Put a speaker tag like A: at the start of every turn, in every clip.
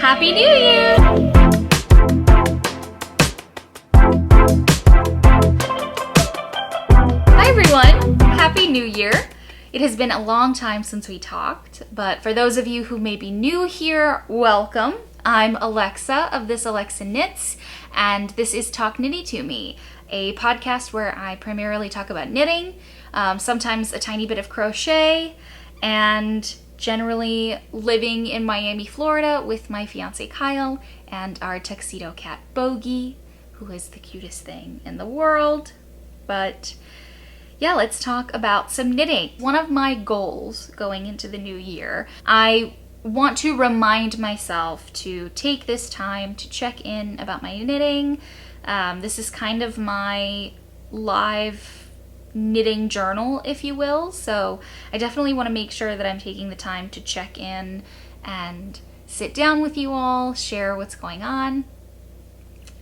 A: Happy New Year! Hi everyone! Happy New Year! It has been a long time since we talked, but for those of you who may be new here, welcome. I'm Alexa of This Alexa Knits, and this is Talk Knitty To Me, a podcast where I primarily talk about knitting, sometimes a tiny bit of crochet, and generally living in Miami, Florida with my fiance Kyle and our tuxedo cat Bogey, who is the cutest thing in the world. But yeah, let's talk about some knitting. One of my goals going into the new year, I want to remind myself to take this time to check in about my knitting. This is kind of my live knitting journal, if you will, so I definitely want to make sure that I'm taking the time to check in and sit down with you all, share what's going on.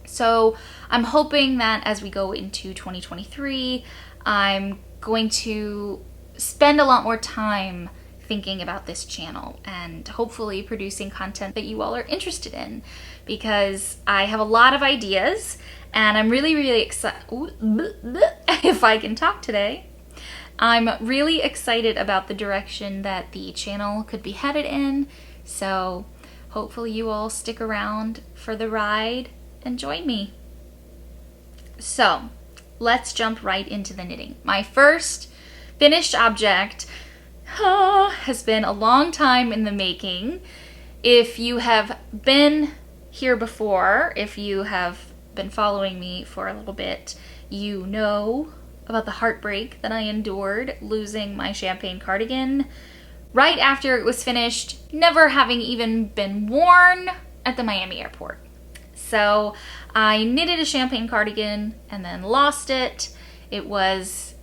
A: So I'm hoping that as we go into 2023, I'm going to spend a lot more time thinking about this channel and hopefully producing content that you all are interested in, because I have a lot of ideas and I'm really excited. If I can talk today, I'm really excited about the direction that the channel could be headed in. So hopefully you all stick around for the ride and join me. So let's jump right into the knitting. My first finished object has been a long time in the making. If you have been here before, if you have been following me for a little bit, you know about the heartbreak that I endured losing my champagne cardigan right after it was finished, never having even been worn at the Miami airport. So I knitted a champagne cardigan and then lost it. It was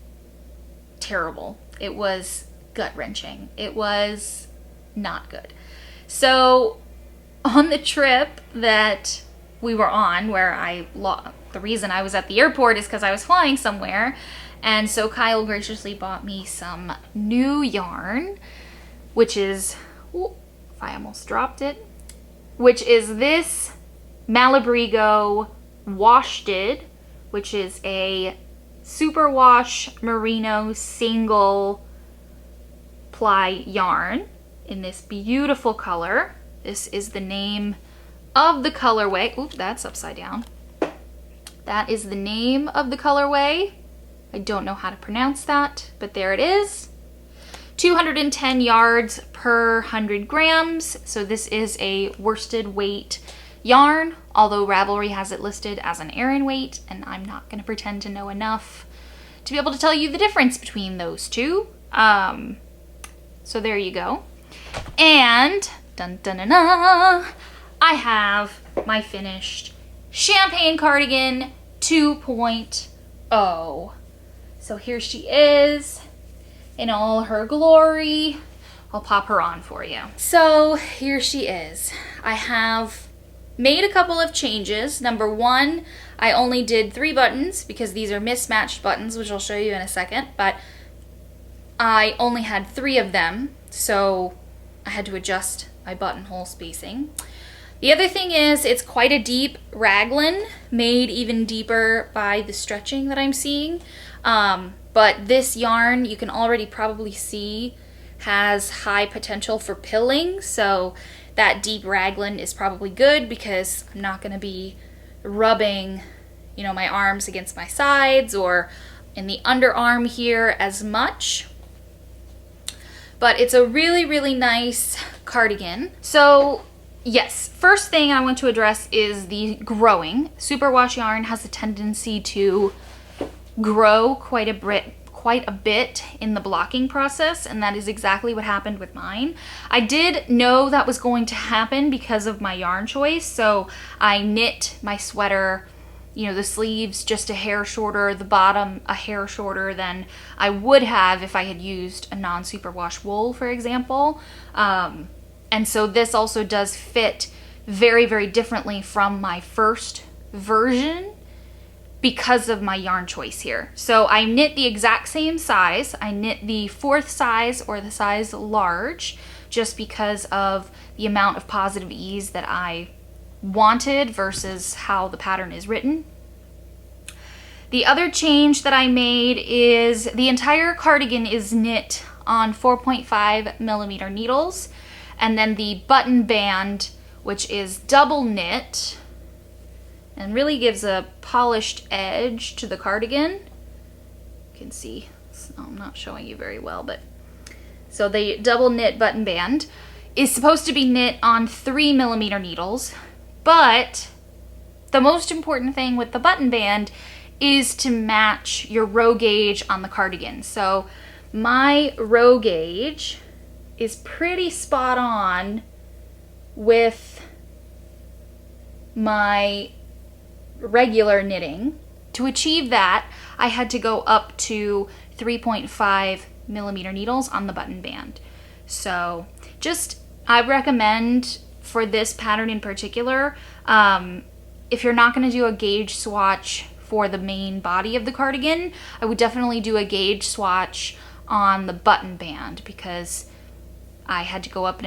A: terrible. It was gut-wrenching. It was not good. So on the trip that we were on, where the reason I was at the airport is because I was flying somewhere, and so Kyle graciously bought me some new yarn, which is, I almost dropped it, which is this Malabrigo Washted, which is a superwash merino single ply yarn in this beautiful color. This is the name of the colorway. Oop, that's upside down. That is the name of the colorway. I don't know how to pronounce that, but there it is. 210 yards per 100 grams. So this is a worsted weight yarn, although Ravelry has it listed as an Aran weight, and I'm not going to pretend to know enough to be able to tell you the difference between those two. So there you go. And dun dun dun dun, I have my finished champagne cardigan 2.0. So here she is in all her glory. I'll pop her on for you. So here she is. I have made a couple of changes. Number one, I only did 3 buttons because these are mismatched buttons, which I'll show you in a second, but I only had 3 of them, so I had to adjust my buttonhole spacing. The other thing is it's quite a deep raglan, made even deeper by the stretching that I'm seeing. But this yarn, you can already probably see, has high potential for pilling, so that deep raglan is probably good because I'm not going to be rubbing, my arms against my sides or in the underarm here as much. But it's a really nice cardigan. So yes, first thing I want to address is the growing. Superwash yarn has a tendency to grow quite a bit in the blocking process, and that is exactly what happened with mine. I did know that was going to happen because of my yarn choice, so I knit my sweater, the sleeves just a hair shorter, the bottom a hair shorter than I would have if I had used a non-superwash wool, for example. And so this also does fit very differently from my first version because of my yarn choice here. So I knit the exact same size. I knit the 4th size, or the size large, just because of the amount of positive ease that I wanted versus how the pattern is written. The other change that I made is the entire cardigan is knit on 4.5 millimeter needles, and then the button band, which is double knit and really gives a polished edge to the cardigan. You can see, I'm not showing you very well, but so the double knit button band is supposed to be knit on 3 millimeter needles, but the most important thing with the button band is to match your row gauge on the cardigan. So my row gauge is pretty spot on with my regular knitting. To achieve that, I had to go up to 3.5 millimeter needles on the button band. So I recommend for this pattern in particular, if you're not going to do a gauge swatch for the main body of the cardigan, I would definitely do a gauge swatch on the button band, because I had to go up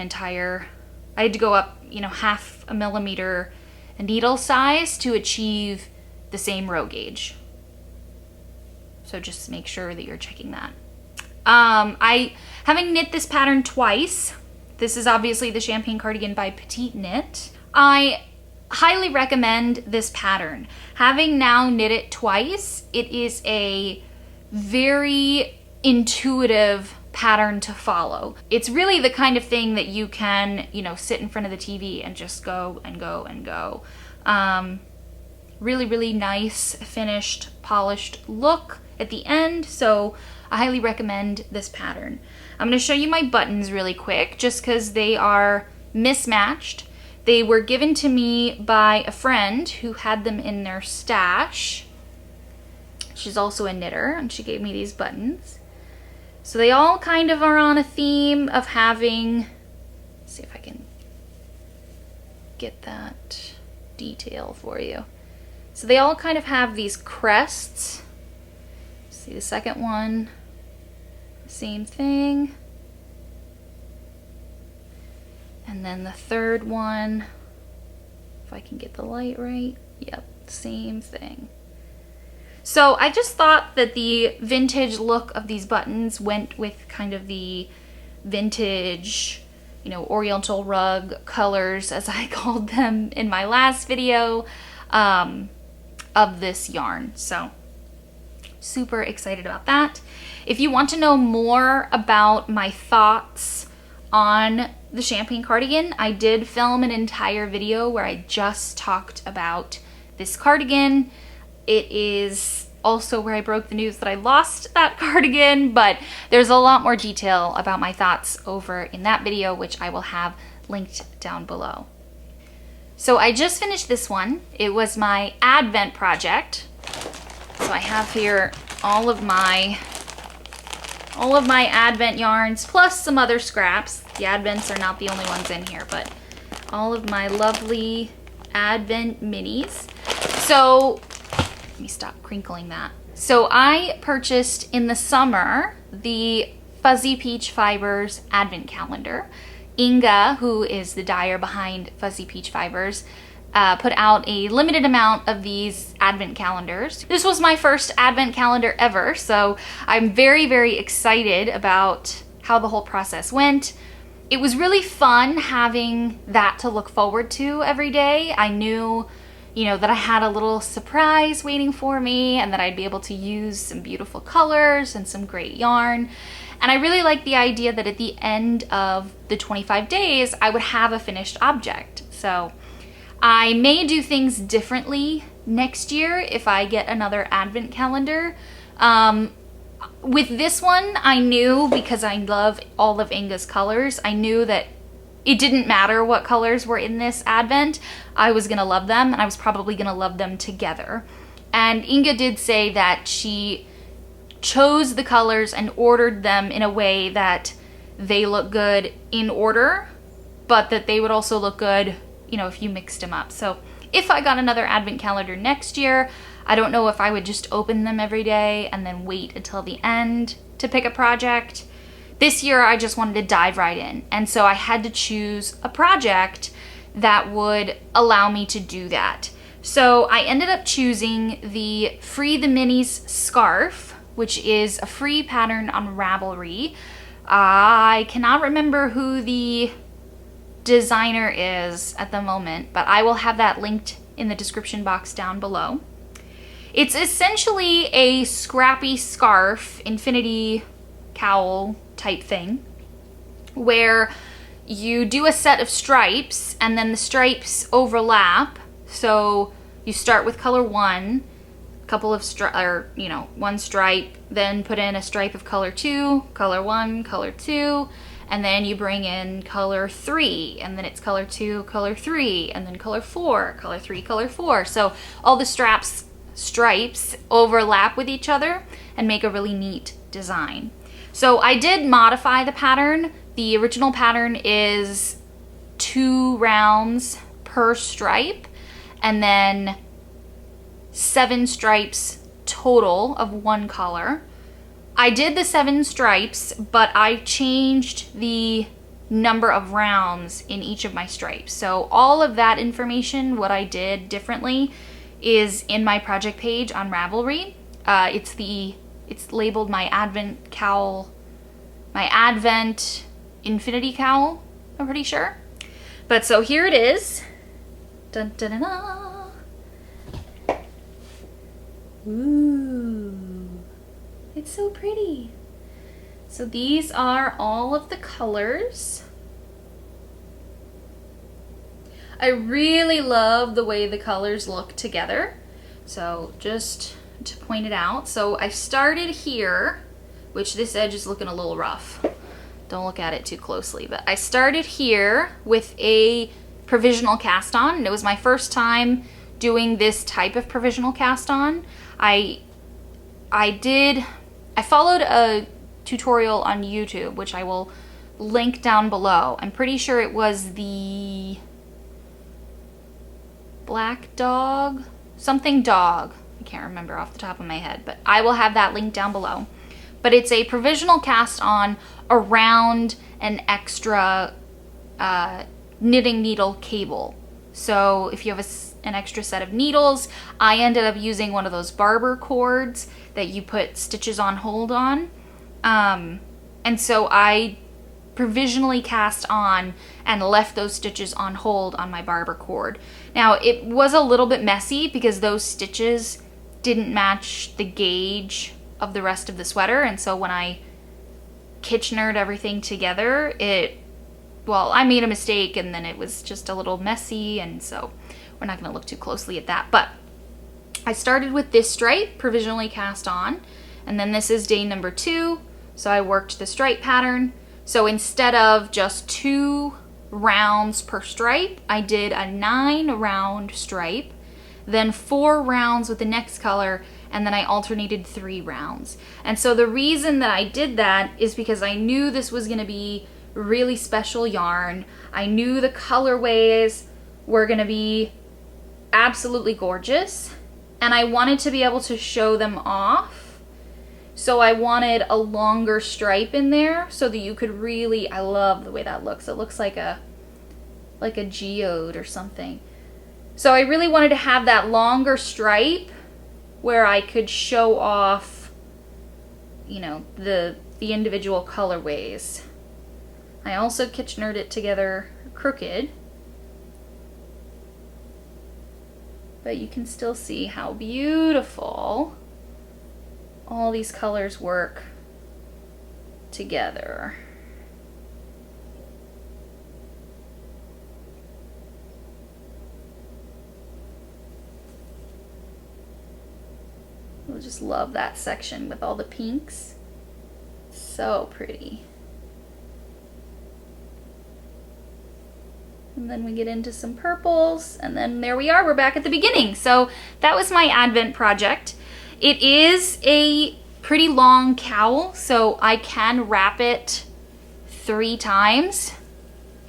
A: half a millimeter needle size to achieve the same row gauge. So just make sure that you're checking that. Having knit this pattern twice, this is obviously the Champagne Cardigan by Petite Knit. I highly recommend this pattern. Having now knit it twice, it is a very intuitive pattern to follow. It's really the kind of thing that you can, sit in front of the TV and just go and go and go. Really, really nice, finished, polished look at the end, so I highly recommend this pattern. I'm going to show you my buttons really quick, just because they are mismatched. They were given to me by a friend who had them in their stash. She's also a knitter, and she gave me these buttons. So they all kind of are on a theme of having, let's see if I can get that detail for you. So they all kind of have these crests. See the second one, same thing. And then the third one, if I can get the light right, yep, same thing. So I just thought that the vintage look of these buttons went with kind of the vintage, oriental rug colors, as I called them in my last video, of this yarn. So super excited about that. If you want to know more about my thoughts on the Champagne Cardigan, I did film an entire video where I just talked about this cardigan. It is also where I broke the news that I lost that cardigan, but there's a lot more detail about my thoughts over in that video, which I will have linked down below. So I just finished this one. It was my Advent project. So I have here all of my Advent yarns, plus some other scraps. The Advents are not the only ones in here, but all of my lovely Advent minis. So let me stop crinkling that. So I purchased in the summer the Fuzzy Peach Fibers Advent calendar. Inga, who is the dyer behind Fuzzy Peach Fibers, put out a limited amount of these Advent calendars. This was my first Advent calendar ever, so I'm very, very excited about how the whole process went. It was really fun having that to look forward to every day. I knew, that I had a little surprise waiting for me, and that I'd be able to use some beautiful colors and some great yarn. And I really liked the idea that at the end of the 25 days, I would have a finished object. So I may do things differently next year if I get another Advent calendar. With this one, I knew, because I love all of Inga's colors, I knew that it didn't matter what colors were in this Advent. I was gonna love them, and I was probably gonna love them together. And Inga did say that she chose the colors and ordered them in a way that they look good in order, but that they would also look good, if you mixed them up. So if I got another Advent calendar next year, I don't know if I would just open them every day and then wait until the end to pick a project, this year I just wanted to dive right in. And so I had to choose a project that would allow me to do that. So I ended up choosing the Free the Minis scarf, which is a free pattern on Ravelry. I cannot remember who the designer is at the moment, but I will have that linked in the description box down below. It's essentially a scrappy scarf, infinity cowl type thing, where you do a set of stripes and then the stripes overlap. So you start with color 1, couple of one stripe, then put in a stripe of color 2, color 1, color 2, and then you bring in color 3, and then it's color 2, color 3, and then color 4, color 3, color 4. So all the stripes overlap with each other and make a really neat design. So I did modify the pattern. The original pattern is 2 rounds per stripe, and then 7 stripes total of 1 color. I did the 7 stripes, but I changed the number of rounds in each of my stripes. So all of that information, what I did differently, is in my project page on Ravelry. It's labeled my Advent cowl, my Advent infinity cowl, I'm pretty sure. But so here it is. Dun, dun, dun, dun. Ooh, it's so pretty. So these are all of the colors. I really love the way the colors look together. So just to point it out. So I started here, which this edge is looking a little rough. Don't look at it too closely, but I started here with a provisional cast on, and it was my first time doing this type of provisional cast on. I followed a tutorial on YouTube, which I will link down below. I'm pretty sure it was the Black Dog, something dog. I can't remember off the top of my head, but I will have that link down below. But it's a provisional cast on around an extra knitting needle cable. So if you have an extra set of needles, I ended up using one of those barber cords that you put stitches on hold on. And so I provisionally cast on and left those stitches on hold on my barber cord. Now it was a little bit messy because those stitches didn't match the gauge of the rest of the sweater, and so when I Kitchenered everything together, I made a mistake and then it was just a little messy, and so we're not going to look too closely at that. But I started with this stripe provisionally cast on, and then this is day number 2, so I worked the stripe pattern. So instead of just 2 rounds per stripe, I did a 9 round stripe, then 4 rounds with the next color, and then I alternated 3 rounds. And so the reason that I did that is because I knew this was going to be really special yarn. I knew the colorways were going to be absolutely gorgeous, and I wanted to be able to show them off. So I wanted a longer stripe in there so that you could really, I love the way that looks. It looks like a geode or something. So I really wanted to have that longer stripe where I could show off, the individual colorways. I also Kitchenered it together crooked, but you can still see how beautiful all these colors work together. I just love that section with all the pinks. So pretty. And then we get into some purples, and then there we are, we're back at the beginning. So that was my Advent project. It is a pretty long cowl, so I can wrap it 3 times,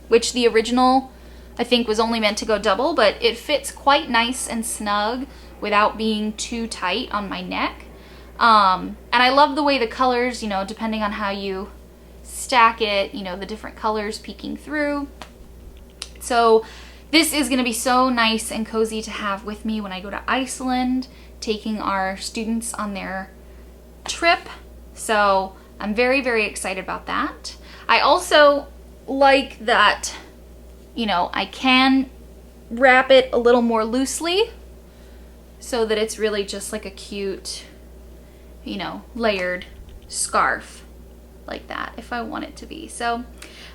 A: which the original I think was only meant to go double, but it fits quite nice and snug without being too tight on my neck. And I love the way the colors, depending on how you stack it, you know, the different colors peeking through. So this is gonna be so nice and cozy to have with me when I go to Iceland, taking our students on their trip. So I'm very, very excited about that. I also like that, you know, I can wrap it a little more loosely so that it's really just like a cute, you know, layered scarf like that if I want it to be. So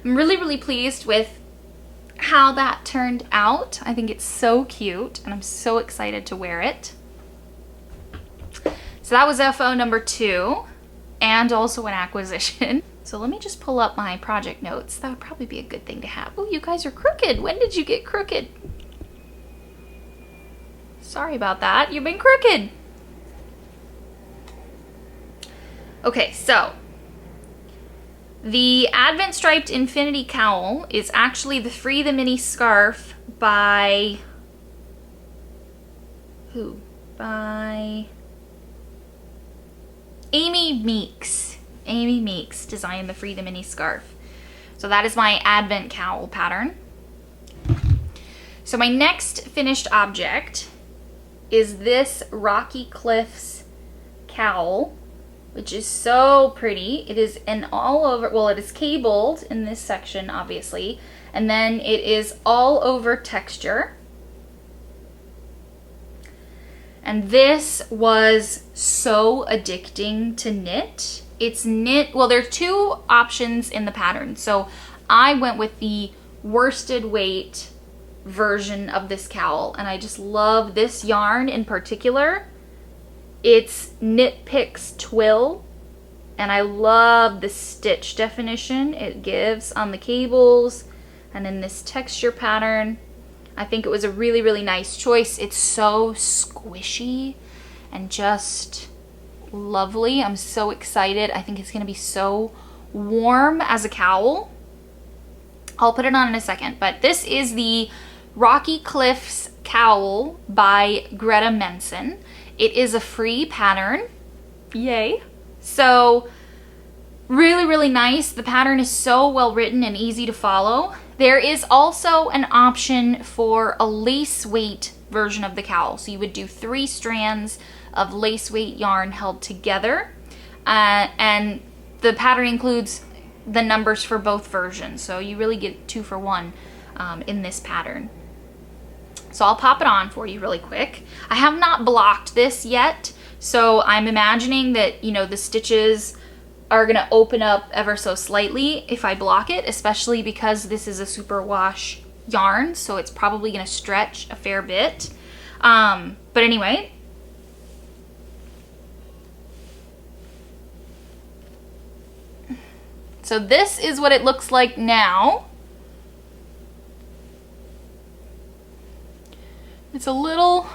A: I'm really, really pleased with how that turned out. I think it's so cute and I'm so excited to wear it. So that was FO number 2 and also an acquisition. So let me just pull up my project notes. That would probably be a good thing to have. Oh, you guys are crooked. When did you get crooked? Sorry about that. You've been crooked. Okay, so the Advent Striped Infinity Cowl is actually the Free the Mini Scarf by who? By Amy Meeks. Amy Meeks designed the Free the Mini Scarf. So that is my Advent Cowl pattern. So my next finished object is this Rocky Cliffs cowl, which is so pretty. It is an all over, well, it is cabled in this section, obviously, and then it is all over texture. And this was so addicting to knit. It's knit, well, there are 2 options in the pattern. So I went with the worsted weight version of this cowl, and I just love this yarn in particular. It's Knit Picks Twill, and I love the stitch definition it gives on the cables and in this texture pattern. I think it was a really, really nice choice. It's so squishy and just lovely. I'm so excited. I think it's gonna be so warm as a cowl. I'll put it on in a second, but this is the Rocky Cliffs cowl by Greta Menson. It is a free pattern. Yay. So really, really nice. The pattern is so well written and easy to follow. There is also an option for a lace weight version of the cowl. So you would do 3 strands of lace weight yarn held together. And the pattern includes the numbers for both versions. So you really get 2 for 1 in this pattern. So I'll pop it on for you really quick. I have not blocked this yet, so I'm imagining that, you know, the stitches are gonna open up ever so slightly if I block it, especially because this is a superwash yarn, so it's probably gonna stretch a fair bit. But anyway, so this is what it looks like now. It's a little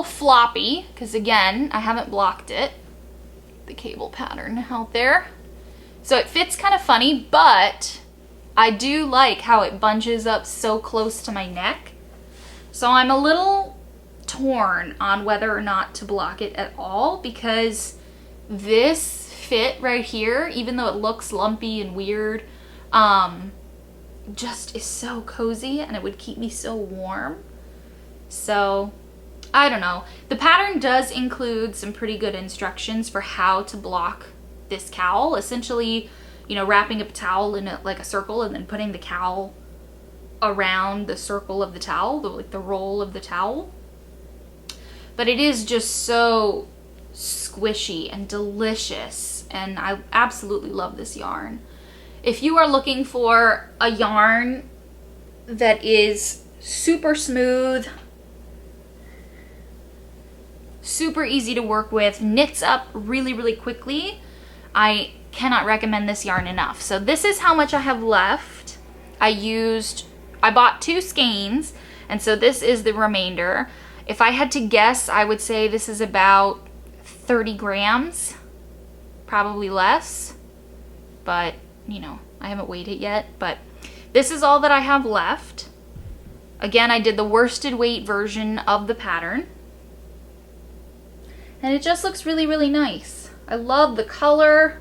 A: floppy, because again, I haven't blocked it, the cable pattern out there. So it fits kind of funny, but I do like how it bunches up so close to my neck. So I'm a little torn on whether or not to block it at all, because this fit right here, even though it looks lumpy and weird, just is so cozy and it would keep me so warm. So I don't know. The pattern does include some pretty good instructions for how to block this cowl. Essentially, you know, wrapping up a towel in like a circle and then putting the cowl around the circle of the towel, like the roll of the towel. But it is just so squishy and delicious, and I absolutely love this yarn. If you are looking for a yarn that is super smooth, super easy to work with, knits up really, really quickly, I cannot recommend this yarn enough. So this is how much I have left. I bought 2 skeins, and so this is the remainder. If I had to guess, I would say this is about 30 grams, probably less, but you know, I haven't weighed it yet, but this is all that I have left. Again, I did the worsted weight version of the pattern, and it just looks really, really nice. I love the color.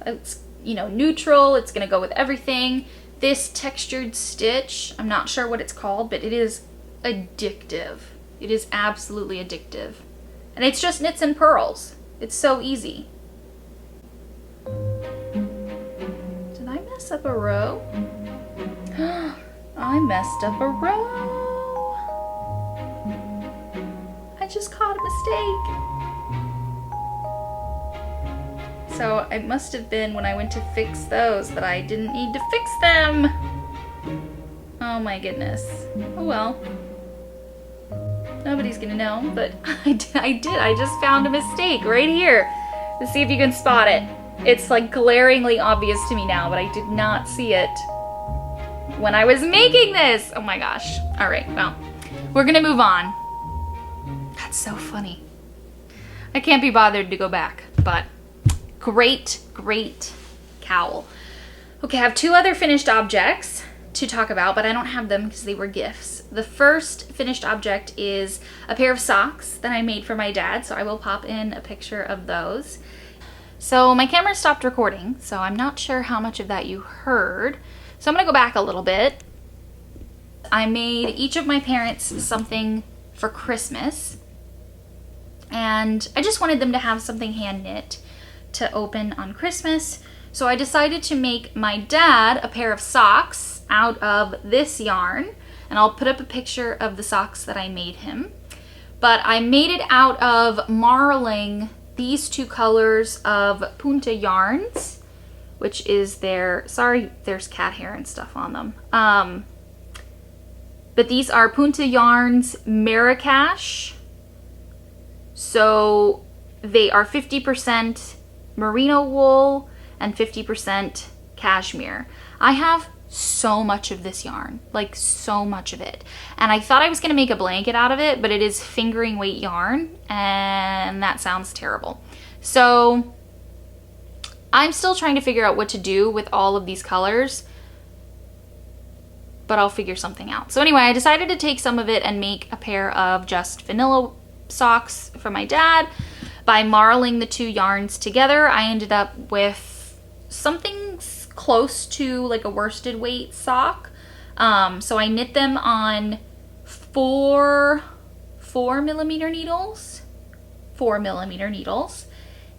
A: It's, you know, neutral. It's gonna go with everything. This textured stitch, I'm not sure what it's called, but it is addictive. It is absolutely addictive. And it's just knits and purls. It's so easy. Did I mess up a row? I messed up a row. I just caught a mistake. So it must have been when I went to fix those that I didn't need to fix them. Oh my goodness. Oh well. Nobody's gonna know, but I did. I just found a mistake right here. Let's see if you can spot it. It's like glaringly obvious to me now, but I did not see it when I was making this. Oh my gosh. All right, well, we're gonna move on. That's so funny. I can't be bothered to go back, but great, great cowl. Okay, I have two other finished objects to talk about, but I don't have them because they were gifts. The first finished object is a pair of socks that I made for my dad, so I will pop in a picture of those. So my camera stopped recording, so I'm not sure how much of that you heard. So I'm gonna go back a little bit. I made each of my parents something for Christmas, and I just wanted them to have something hand knit to open on Christmas. So I decided to make my dad a pair of socks out of this yarn, and I'll put up a picture of the socks that I made him. But I made it out of marling these two colors of Punta yarns, which is their, sorry, there's cat hair and stuff on them. But these are Punta yarns Marrakesh. So they are 50% merino wool and 50% cashmere. I have so much of this yarn, like so much of it. And I thought I was gonna make a blanket out of it, but it is fingering weight yarn, and that sounds terrible. So I'm still trying to figure out what to do with all of these colors, but I'll figure something out. So anyway, I decided to take some of it and make a pair of just vanilla socks for my dad. By marling the two yarns together, I ended up with something close to like a worsted weight sock. So I knit them on 4mm needles,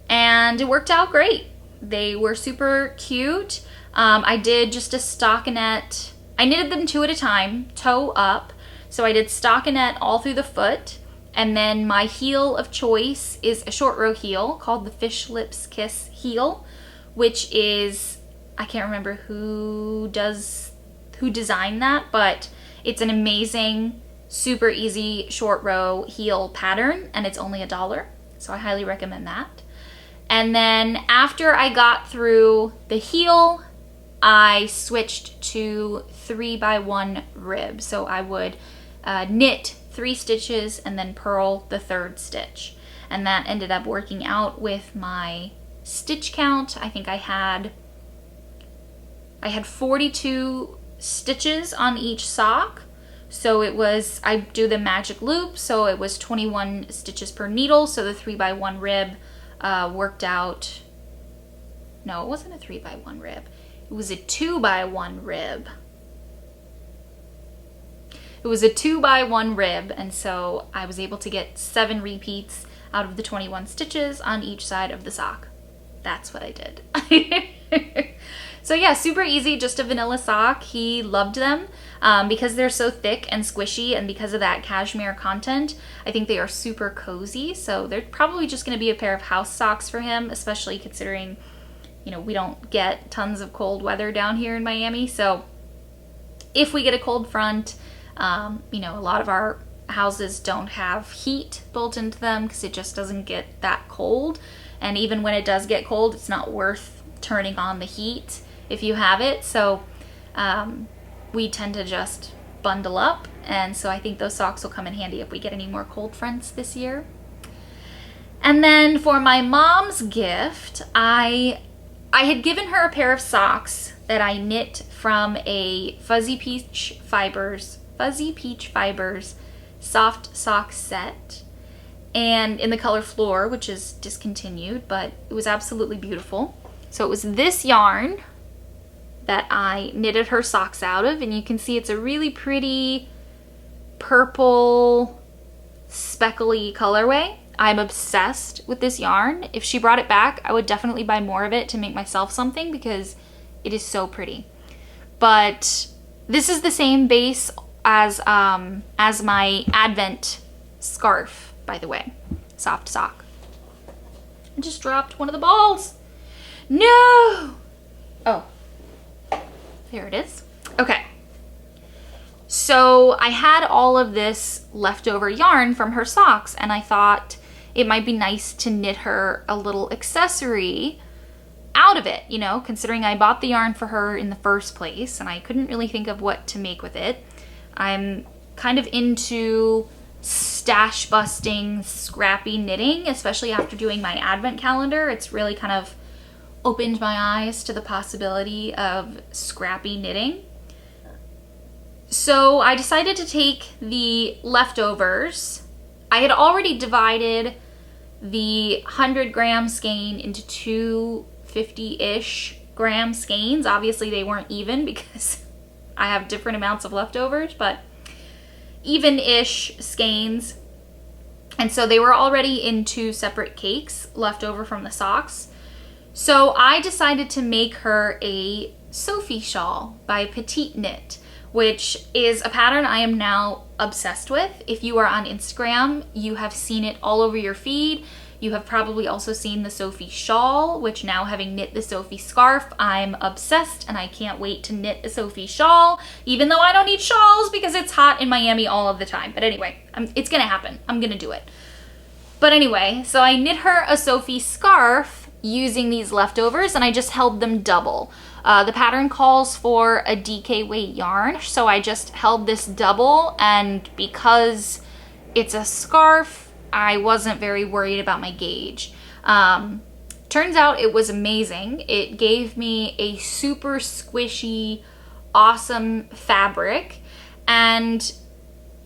A: and it worked out great. They were super cute. I did just a stockinette. I knitted them two at a time, toe up. So I did stockinette all through the foot, and then my heel of choice is a short row heel called the Fish Lips Kiss heel, which is, I can't remember who designed that, but it's an amazing, super easy short row heel pattern, and it's only $1. So I highly recommend that. And then after I got through the heel, I switched to 3x1 rib. So I would knit 3 stitches and then purl the 3rd stitch. And that ended up working out with my stitch count. I think I had 42 stitches on each sock. So it was, I do the magic loop, so it was 21 stitches per needle. So the 3x1 rib worked out. No, it wasn't a 3x1 rib. It was a 2x1 rib. It was a 2x1 rib, and so I was able to get 7 repeats out of the 21 stitches on each side of the sock. That's what I did. So yeah, super easy, just a vanilla sock. He loved them because they're so thick and squishy, and because of that cashmere content, I think they are super cozy. So they're probably just gonna be a pair of house socks for him, especially considering, you know, we don't get tons of cold weather down here in Miami. So if we get a cold front, you know, a lot of our houses don't have heat built into them because it just doesn't get that cold. And even when it does get cold, it's not worth turning on the heat if you have it. So we tend to just bundle up, and so I think those socks will come in handy if we get any more cold fronts this year. And then for my mom's gift, I had given her a pair of socks that I knit from a Fuzzy Peach Fibers soft sock set, and in the color Floor, which is discontinued, but it was absolutely beautiful. So it was this yarn that I knitted her socks out of, and you can see it's a really pretty purple speckly colorway. I'm obsessed with this yarn. If she brought it back, I would definitely buy more of it to make myself something because it is so pretty. But this is the same base as my Advent scarf, by the way. Soft sock. I just dropped one of the balls. No! Oh, there it is. Okay. So I had all of this leftover yarn from her socks, and I thought it might be nice to knit her a little accessory out of it, you know, considering I bought the yarn for her in the first place and I couldn't really think of what to make with it. I'm kind of into stash busting, scrappy knitting, especially after doing my Advent calendar. It's really kind of opened my eyes to the possibility of scrappy knitting. So I decided to take the leftovers. I had already divided the 100-gram skein into two 50-ish gram skeins. Obviously they weren't even because I have different amounts of leftovers, but even-ish skeins. And so they were already in two separate cakes left over from the socks. So I decided to make her a Sophie shawl by Petite Knit, which is a pattern I am now obsessed with. If you are on Instagram, you have seen it all over your feed. You have probably also seen the Sophie shawl, which now having knit the Sophie scarf, I'm obsessed and I can't wait to knit a Sophie shawl, even though I don't need shawls because it's hot in Miami all of the time. But anyway, it's gonna happen. I'm gonna do it. But anyway, so I knit her a Sophie scarf using these leftovers, and I just held them double. The pattern calls for a DK weight yarn, so I just held this double, and because it's a scarf, I wasn't very worried about my gauge. Turns out it was amazing. It gave me a super squishy, awesome fabric, and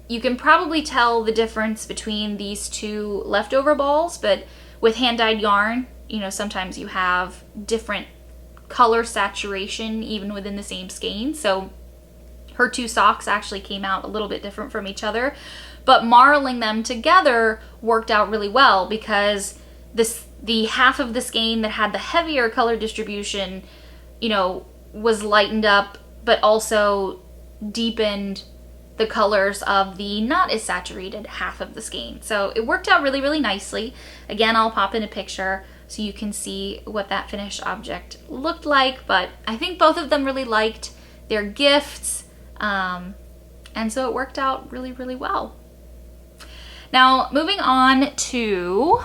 A: you can probably tell the difference between these two leftover balls, but with hand-dyed yarn, you know, sometimes you have different color saturation even within the same skein. So her two socks actually came out a little bit different from each other, but marling them together worked out really well because the half of the skein that had the heavier color distribution, you know, was lightened up, but also deepened the colors of the not as saturated half of the skein. So it worked out really, really nicely. Again, I'll pop in a picture so you can see what that finished object looked like, but I think both of them really liked their gifts, and so it worked out really, really well. Now, moving on to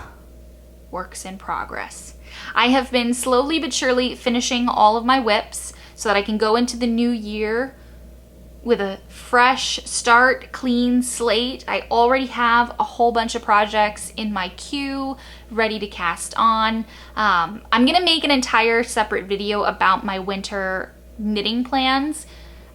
A: works in progress. I have been slowly but surely finishing all of my whips so that I can go into the new year with a fresh start, clean slate. I already have a whole bunch of projects in my queue ready to cast on. I'm gonna make an entire separate video about my winter knitting plans,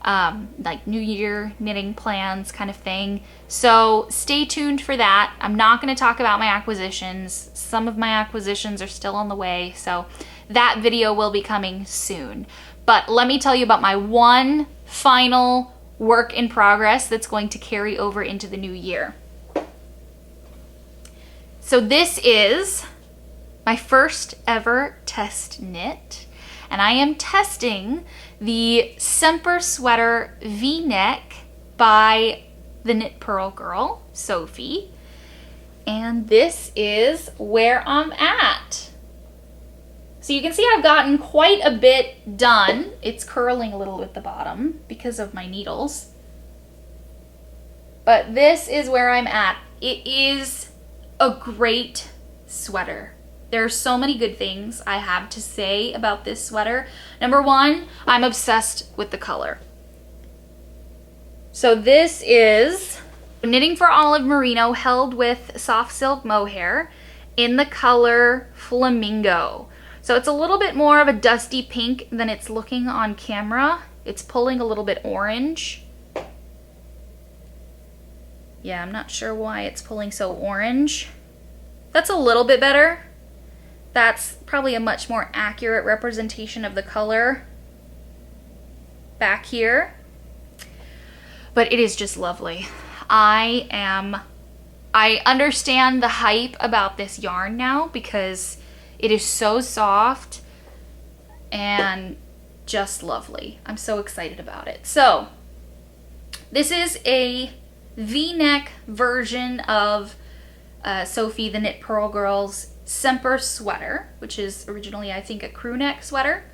A: like New Year knitting plans kind of thing. So stay tuned for that. I'm not gonna talk about my acquisitions. Some of my acquisitions are still on the way, so that video will be coming soon. But let me tell you about my one final work in progress that's going to carry over into the new year. So this is my first ever test knit, and I am testing the Semper Sweater V-neck by the Knit Pearl Girl, Sophie, and this is where I'm at. So you can see I've gotten quite a bit done. It's curling a little at the bottom because of my needles. But this is where I'm at. It is a great sweater. There are so many good things I have to say about this sweater. Number one, I'm obsessed with the color. So this is Knitting for Olive Merino held with soft silk mohair in the color Flamingo. So it's a little bit more of a dusty pink than it's looking on camera. It's pulling a little bit orange. Yeah, I'm not sure why it's pulling so orange. That's a little bit better. That's probably a much more accurate representation of the color back here. But it is just lovely. I understand the hype about this yarn now because it is so soft and just lovely. I'm so excited about it. So this is a V-neck version of Sophie the Knit Pearl Girl's Semper sweater, which is originally, I think, a crew neck sweater.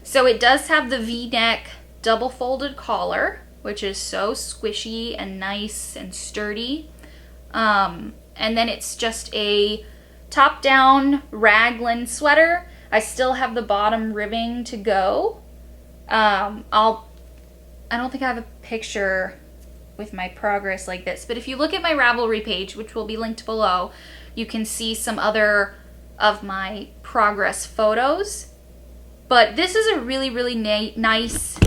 A: So it does have the V-neck double folded collar, which is so squishy and nice and sturdy. And then it's just a top-down raglan sweater. I still have the bottom ribbing to go. I don't think I have a picture with my progress like this, but if you look at my Ravelry page, which will be linked below, you can see some other of my progress photos. But this is a really, really nice...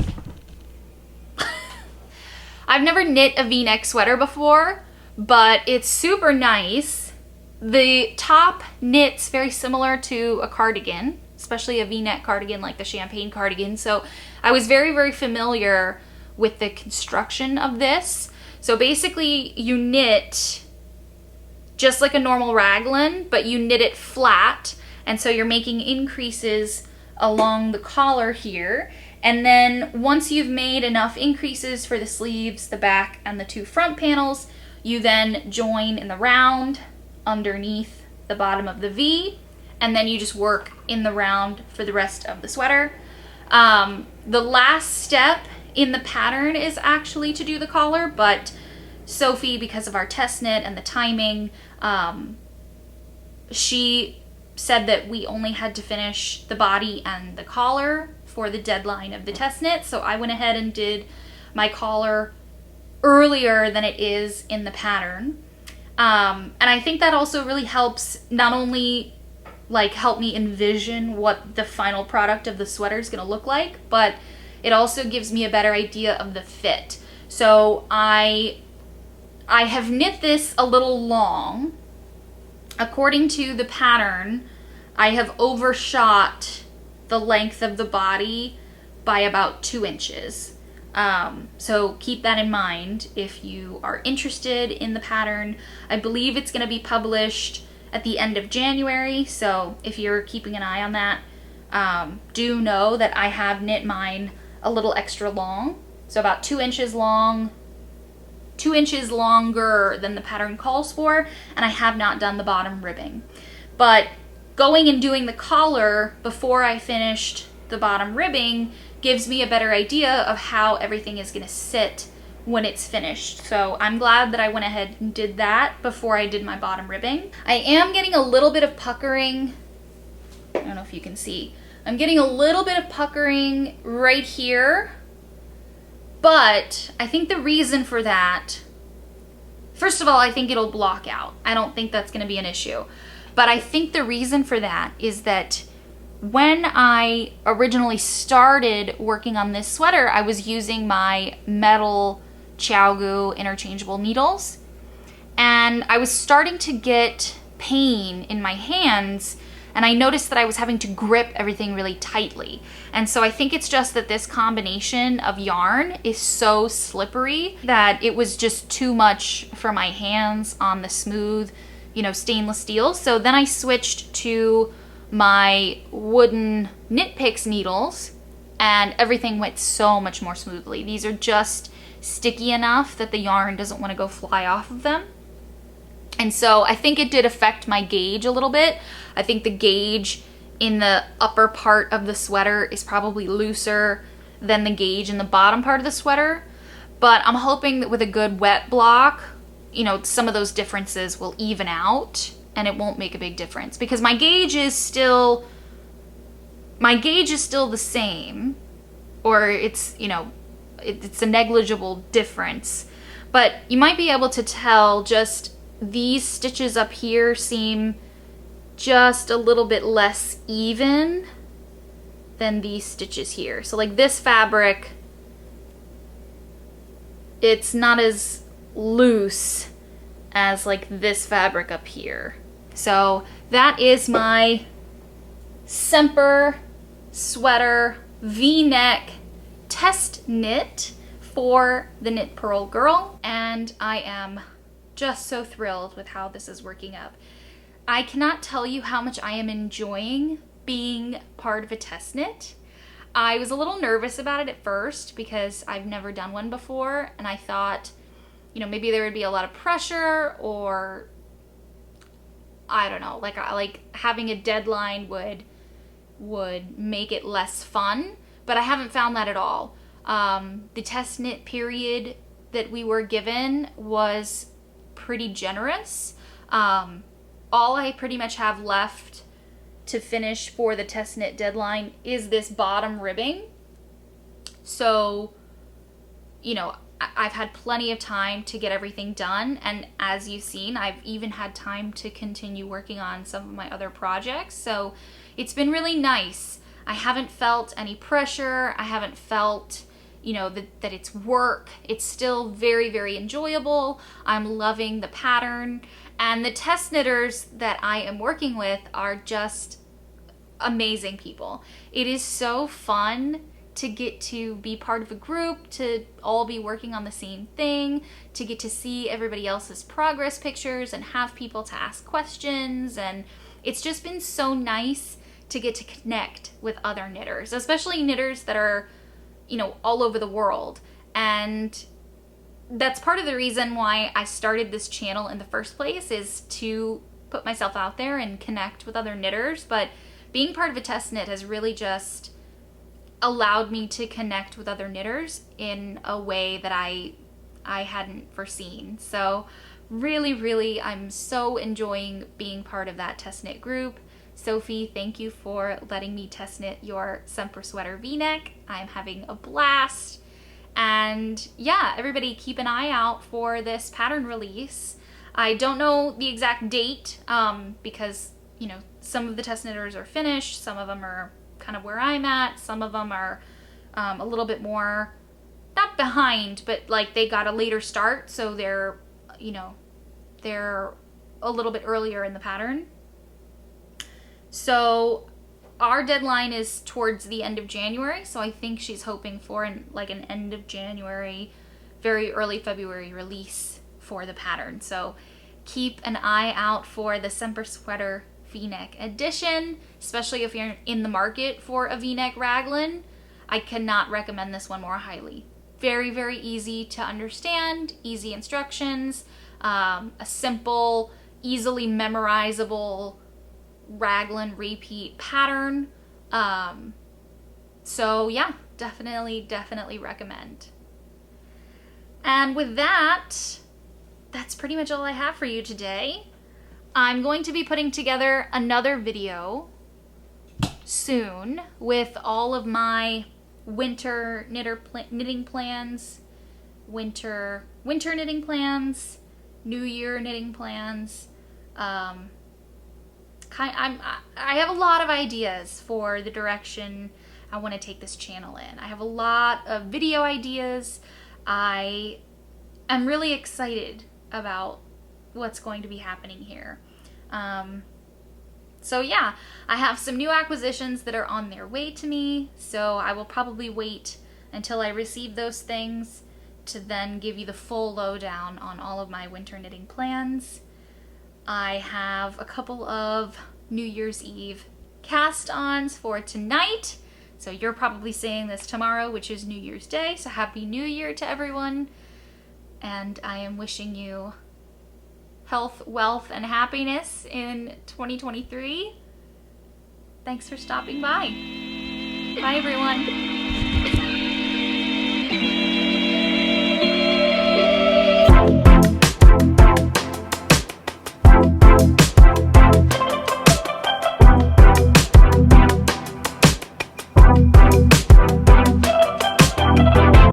A: I've never knit a V-neck sweater before, but it's super nice. The top knits very similar to a cardigan, especially a V-neck cardigan like the champagne cardigan. So I was very, very familiar with the construction of this. So basically you knit just like a normal raglan, but you knit it flat. And so you're making increases along the collar here. And then once you've made enough increases for the sleeves, the back, and the two front panels, you then join in the round underneath the bottom of the V, and then you just work in the round for the rest of the sweater. The last step in the pattern is actually to do the collar, but Sophie, because of our test knit and the timing, she said that we only had to finish the body and the collar for the deadline of the test knit, so I went ahead and did my collar earlier than it is in the pattern. And I think that also really helps not only like help me envision what the final product of the sweater is going to look like, but it also gives me a better idea of the fit. So I have knit this a little long. According to the pattern, I have overshot the length of the body by about 2 inches. So keep that in mind if you are interested in the pattern. I believe it's going to be published at the end of January, so if you're keeping an eye on that, do know that I have knit mine a little extra long, so about 2 inches long, 2 inches longer than the pattern calls for, and I have not done the bottom ribbing. But going and doing the collar before I finished the bottom ribbing gives me a better idea of how everything is going to sit when it's finished. So I'm glad that I went ahead and did that before I did my bottom ribbing. I am getting a little bit of puckering. I don't know if you can see. I'm getting a little bit of puckering right here, but I think the reason for that, first of all, I think it'll block out. I don't think that's going to be an issue. But I think the reason for that is that when I originally started working on this sweater, I was using my metal Xiaogu interchangeable needles, and I was starting to get pain in my hands, and I noticed that I was having to grip everything really tightly. And so I think it's just that this combination of yarn is so slippery that it was just too much for my hands on the smooth, you know, stainless steel. So then I switched to my wooden Knit Picks needles, and everything went so much more smoothly. These are just sticky enough that the yarn doesn't want to go fly off of them. And so I think it did affect my gauge a little bit. I think the gauge in the upper part of the sweater is probably looser than the gauge in the bottom part of the sweater. But I'm hoping that with a good wet block, you know, some of those differences will even out and it won't make a big difference, because my gauge is still the same, or it's, you know, it's a negligible difference. But you might be able to tell just these stitches up here seem just a little bit less even than these stitches here. So like this fabric, it's not as loose as like this fabric up here. So that is my Semper sweater V-neck test knit for the Knit Pearl Girl, and I am just so thrilled with how this is working up. I cannot tell you how much I am enjoying being part of a test knit. I was a little nervous about it at first because I've never done one before, and I thought, you know, maybe there would be a lot of pressure, or I don't know, like having a deadline would make it less fun, but I haven't found that at all. The test knit period that we were given was pretty generous. All I pretty much have left to finish for the test knit deadline is this bottom ribbing. So, you know, I've had plenty of time to get everything done, and as you've seen, I've even had time to continue working on some of my other projects, so it's been really nice. I haven't felt any pressure. I haven't felt, you know, that it's work. It's still very, very enjoyable. I'm loving the pattern, and the test knitters that I am working with are just amazing people. It is so fun to get to be part of a group, to all be working on the same thing, to get to see everybody else's progress pictures and have people to ask questions, and it's just been so nice to get to connect with other knitters, especially knitters that are, you know, all over the world. And that's part of the reason why I started this channel in the first place, is to put myself out there and connect with other knitters. But being part of a test knit has really just allowed me to connect with other knitters in a way that I hadn't foreseen. So really, I'm so enjoying being part of that test knit group. Sophie, thank you for letting me test knit your Semper sweater V-neck. I'm having a blast. And yeah, everybody keep an eye out for this pattern release. I don't know the exact date because, you know, some of the test knitters are finished, some of them are kind of where I'm at, some of them are a little bit more, not behind, but like they got a later start, so they're, you know, they're a little bit earlier in the pattern. So our deadline is towards the end of January, so I think she's hoping for an end of January, very early February release for the pattern. So keep an eye out for the Semper sweater V-neck edition, especially if you're in the market for a V-neck raglan. I cannot recommend this one more highly. Very, very easy to understand, easy instructions, a simple, easily memorizable raglan repeat pattern. So yeah, definitely recommend. And with that, that's pretty much all I have for you today. I'm going to be putting together another video soon with all of my winter knitting plans, winter knitting plans, New Year knitting plans. I have a lot of ideas for the direction I want to take this channel in. I have a lot of video ideas. I am really excited about what's going to be happening here. So yeah, I have some new acquisitions that are on their way to me, so I will probably wait until I receive those things to then give you the full lowdown on all of my winter knitting plans. I have a couple of New Year's Eve cast-ons for tonight, so you're probably seeing this tomorrow, which is New Year's Day, so Happy New Year to everyone, and I am wishing you health, wealth, and happiness in 2023. Thanks for stopping by. Bye, everyone.